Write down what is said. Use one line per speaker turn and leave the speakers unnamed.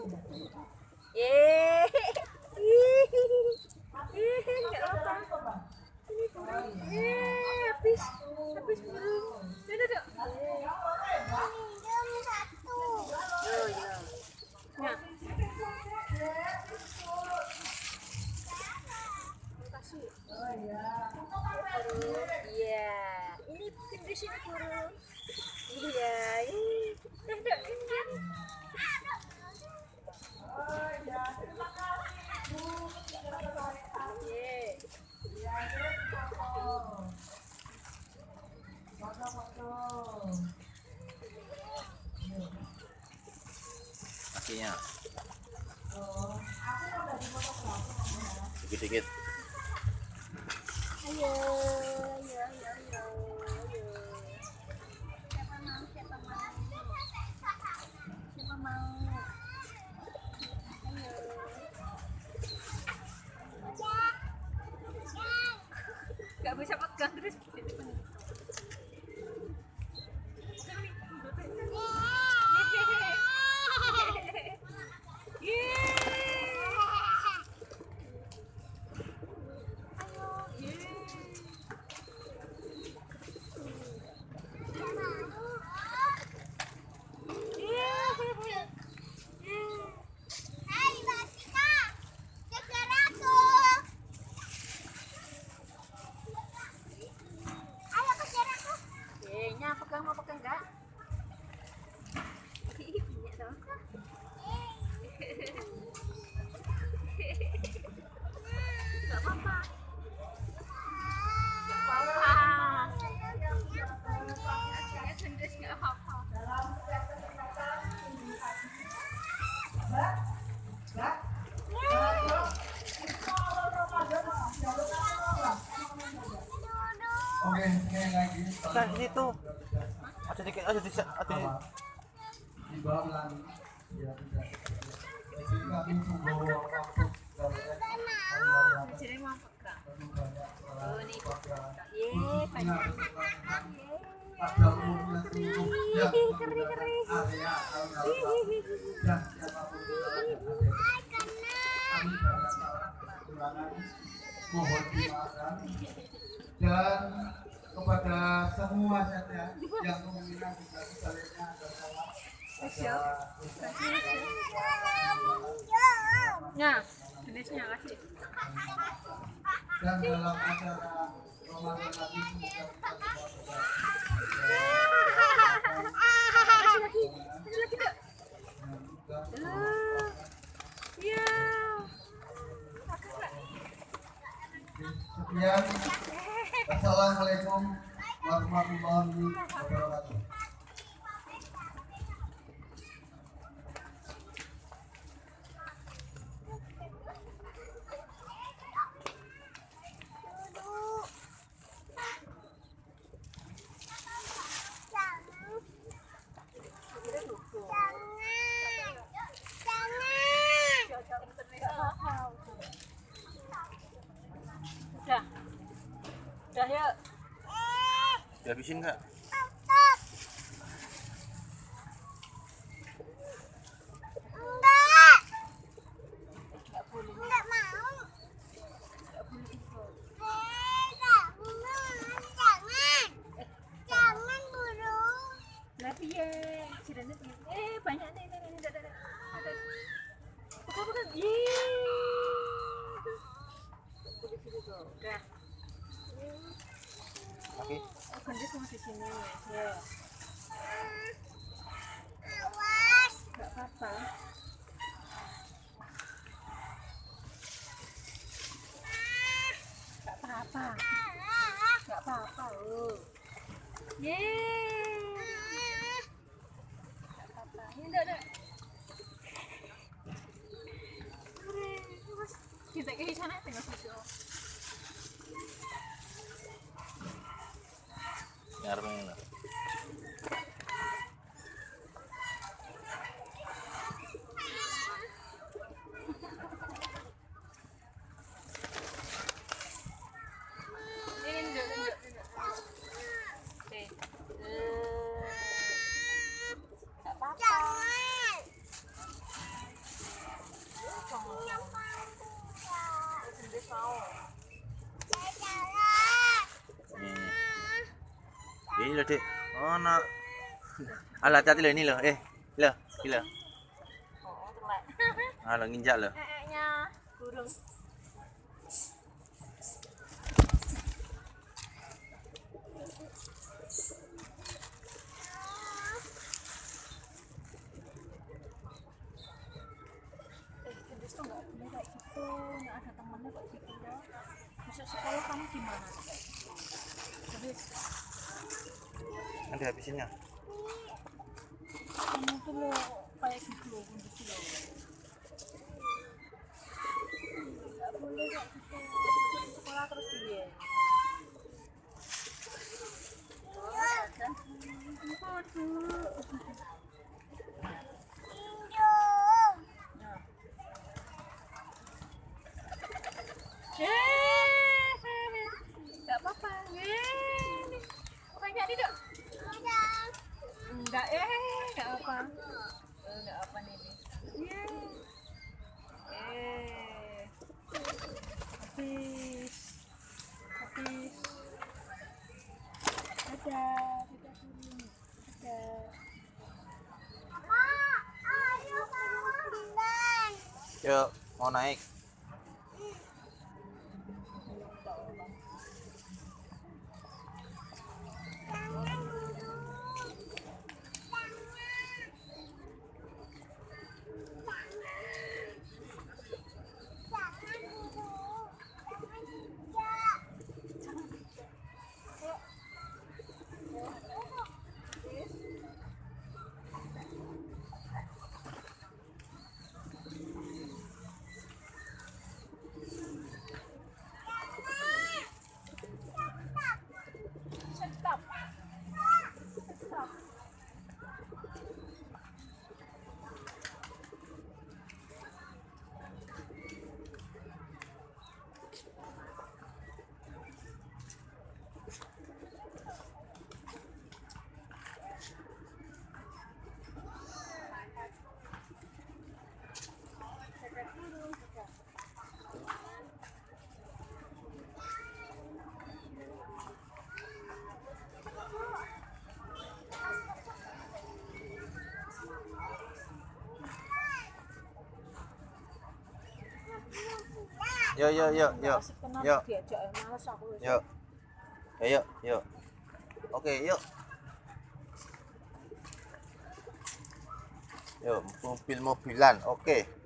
Yeay. Enggak apa-apa. Ini burung. Habis burung. Dadah. Yo. Nah. Kasih. Oh iya. Iya. Ini di sini burung. Iya. Dadah. Oh iya. Terima kasih.
Kakinya dikit-dikit.
Ayo. Siapa mau? Gak bisa pegang terus. Mau pegang enggak? Minyak dong. Enggak apa-apa. Enggak apa-apa. Enggak apa-apa.
Oke, lagi.
Kan itu. Ada dikit, ada di
Di bawah lagi. Ya, tidak. Kami tunggu waktu.
Jadi mau pegang. Oh, nih. Yeay, banyak.
Pada umumnya seluruh yang
Keri.
area dan siapapun kami banyak kekurangan mohon dimaafkan dan kepada semua saja yang kemungkinan bisa sebaliknya
Nah, jenisnya kasih.
dan dalam acara Ramadan nanti sekian. Assalamualaikum warahmatullahi wabarakatuh.
Udah yuk.
dihabisin nggak?
Banyak nih, ada. Bukan. Udah.
Oke.
Gendis mau di sini. Ya. Enggak apa-apa. Enggak apa-apa. Yeay. Enggak apa-apa. Ini enggak. Kita ke sana tengok video.
Ngarep. loh, Dek. Oh, nak. Alah, hati-hati loh ini loh. Loh, gila.
Oh, telek.
Alah, nginjak loh.
Nya burung. Gendis tuh nggak boleh kayak gitu. Nggak ada temennya kayak gitu loh. Besok sekolah kamu gimana? Gendis,
Nanti habisinnya.
kamu tuh lo kayak gitu loh, Gendis loh. Nggak boleh kayak gitu. Besok sekolah terus dia. Aduh. Enggak apa-apa. Bukan jadi dok. Enggak enggak apa. Enggak apa nih. Habis. Habis. Ada turun. Ada.
Yuk, mau naik.
Stop. Stop.
Yuk.
Asik tenan
Yuk.
diajak males aku wis.
Yuk. Yuk. Oke, yuk. Yuk, mobil-mobilan. Oke.